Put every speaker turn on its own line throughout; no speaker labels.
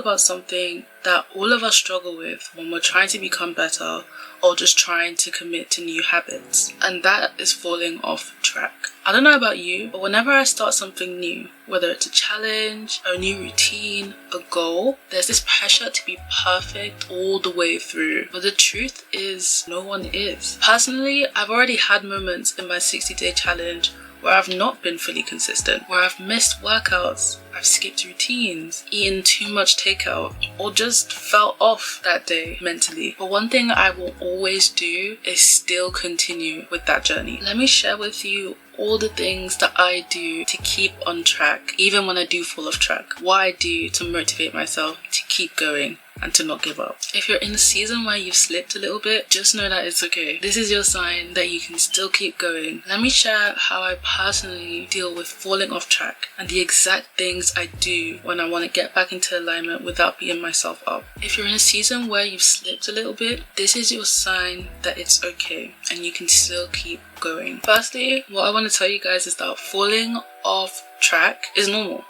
about something that all of us struggle with when we're trying to become better or just trying to commit to new habits, and that is falling off track. I don't know about you, but whenever I start something new, whether it's a challenge, a new routine, a goal, there's this pressure to be perfect all the way through. But the truth is, no one is. Personally, I've already had moments in my 60-day challenge where I've not been fully consistent, where I've missed workouts, I've skipped routines, eaten too much takeout, or just felt off that day mentally. But one thing I will always do is still continue with that journey. Let me share with you all the things that I do to keep on track, even when I do fall off track. What I do to motivate myself to keep going and to not give up. If you're in a season where you've slipped a little bit, just know that it's okay. This is your sign that you can still keep going. Let me share how I personally deal with falling off track and the exact things I do when I want to get back into alignment without beating myself up. If you're in a season where you've slipped a little bit, this is your sign that it's okay and you can still keep going. Firstly, what I want to tell you guys is that falling off track is normal.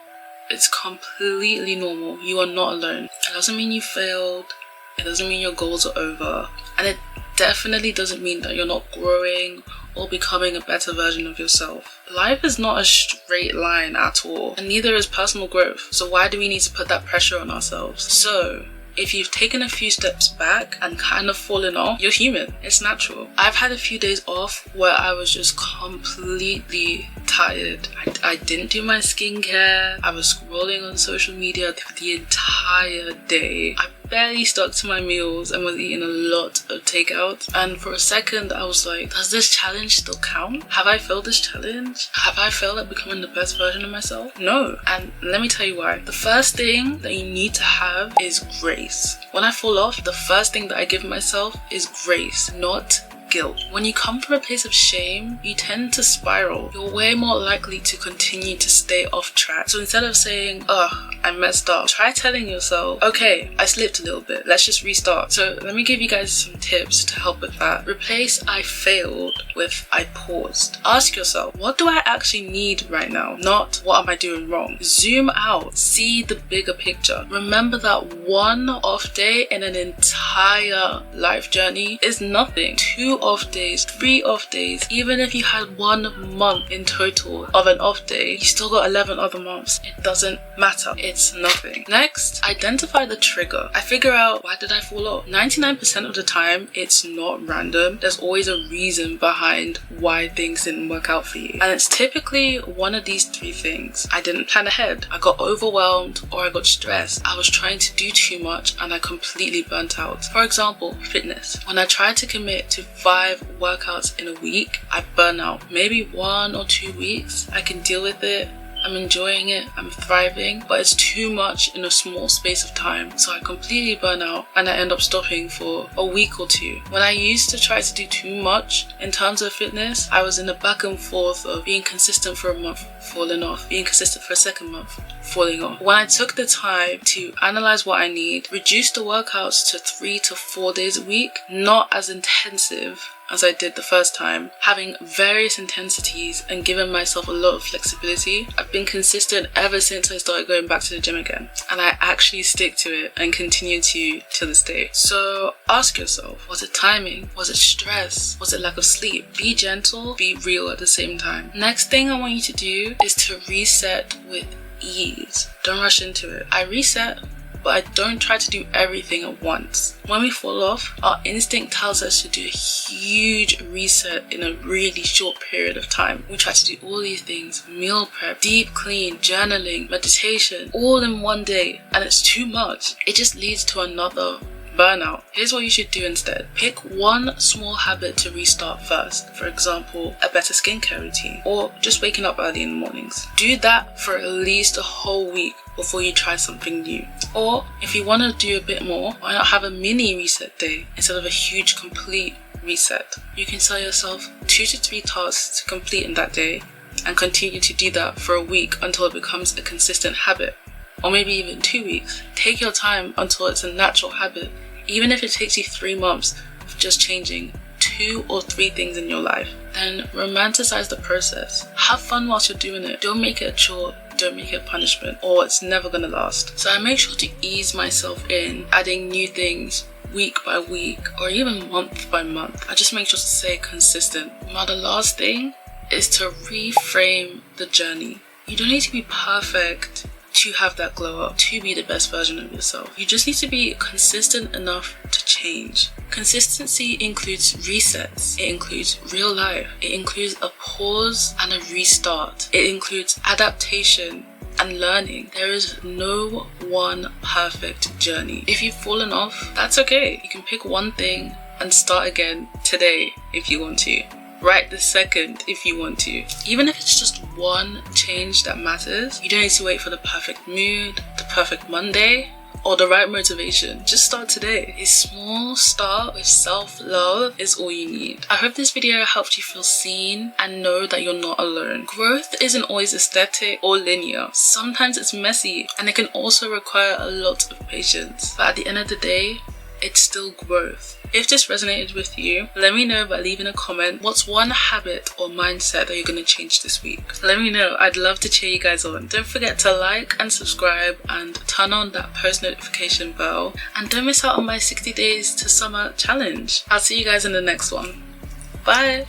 It's completely normal. You are not alone. It doesn't mean you failed. It doesn't mean your goals are over. And it definitely doesn't mean that you're not growing or becoming a better version of yourself. Life is not a straight line at all, and neither is personal growth. So why do we need to put that pressure on ourselves? So if you've taken a few steps back and kind of fallen off, you're human. It's natural. I've had a few days off where I was just completely tired. I didn't do my skincare. I was scrolling on social media the entire day. I barely stuck to my meals and was eating a lot of takeout. And for a second, I was like, does this challenge still count? Have I failed this challenge? Have I failed at becoming the best version of myself? No. And let me tell you why. The first thing that you need to have is grace. When I fall off, the first thing that I give myself is grace, not guilt. When you come from a place of shame, you tend to spiral. You're way more likely to continue to stay off track. So instead of saying, ugh, I messed up, try telling yourself, okay, I slipped a little bit, let's just restart. So let me give you guys some tips to help with that. Replace I failed with I paused. Ask yourself, what do I actually need right now? Not what am I doing wrong? Zoom out. See the bigger picture. Remember that one off day in an entire life journey is nothing. 2 off days, 3 off days, even if you had 1 month in total of an off day, you still got 11 other months. It doesn't matter. It's nothing. Next, identify the trigger. I figure out, why did I fall off? 99% of the time, it's not random. There's always a reason behind why things didn't work out for you. And it's typically one of these 3 things. I didn't plan ahead. I got overwhelmed or I got stressed. I was trying to do too much and I completely burnt out. For example, fitness. When I tried to commit to 5 workouts in a week, I burn out. Maybe 1 or 2 weeks, I can deal with it. I'm enjoying it, I'm thriving, but it's too much in a small space of time. So I completely burn out and I end up stopping for a week or 2. When I used to try to do too much in terms of fitness, I was in a back and forth of being consistent for a month, falling off, being consistent for a second month, falling off. When I took the time to analyze what I need, reduce the workouts to 3 to 4 days a week, not as intensive as I did the first time, having various intensities and giving myself a lot of flexibility, I've been consistent ever since I started going back to the gym again. And I actually stick to it and continue to this day. So ask yourself, was it timing? Was it stress? Was it lack of sleep? Be gentle, be real at the same time. Next thing I want you to do is to reset with ease. Don't rush into it. I reset, but I don't try to do everything at once. When we fall off, our instinct tells us to do a huge reset in a really short period of time. We try to do all these things, meal prep, deep clean, journaling, meditation, all in one day, and it's too much. It just leads to another burnout. Here's what you should do instead. Pick one small habit to restart first. For example, a better skincare routine, or just waking up early in the mornings. Do that for at least a whole week before you try something new. Or if you want to do a bit more, why not have a mini reset day instead of a huge complete reset? You can tell yourself 2 to 3 tasks to complete in that day and continue to do that for a week until it becomes a consistent habit. Or maybe even 2 weeks. Take your time until it's a natural habit. Even if it takes you 3 months of just changing 2 or 3 things in your life, then romanticize the process. Have fun whilst you're doing it. Don't make it a chore. Don't make it a punishment, or it's never gonna last. So I make sure to ease myself in, adding new things week by week or even month by month. I just make sure to stay consistent. Now the last thing is to reframe the journey. You don't need to be perfect to have that glow up, to be the best version of yourself. You just need to be consistent enough to change. Consistency includes resets. It includes real life. It includes a pause and a restart. It includes adaptation and learning. There is no one perfect journey. If you've fallen off, that's okay. You can pick one thing and start again today if you want to. Right this second if you want to. Even if it's just one change that matters, you don't need to wait for the perfect mood, the perfect Monday, or the right motivation. Just start today. A small start with self-love is all you need. I hope this video helped you feel seen and know that you're not alone. Growth isn't always aesthetic or linear. Sometimes it's messy, and it can also require a lot of patience. But at the end of the day, it's still growth. If this resonated with you, let me know by leaving a comment. What's one habit or mindset that you're going to change this week? Let me know. I'd love to cheer you guys on. Don't forget to like and subscribe and turn on that post notification bell. And don't miss out on my 60 days to summer challenge. I'll see you guys in the next one. Bye.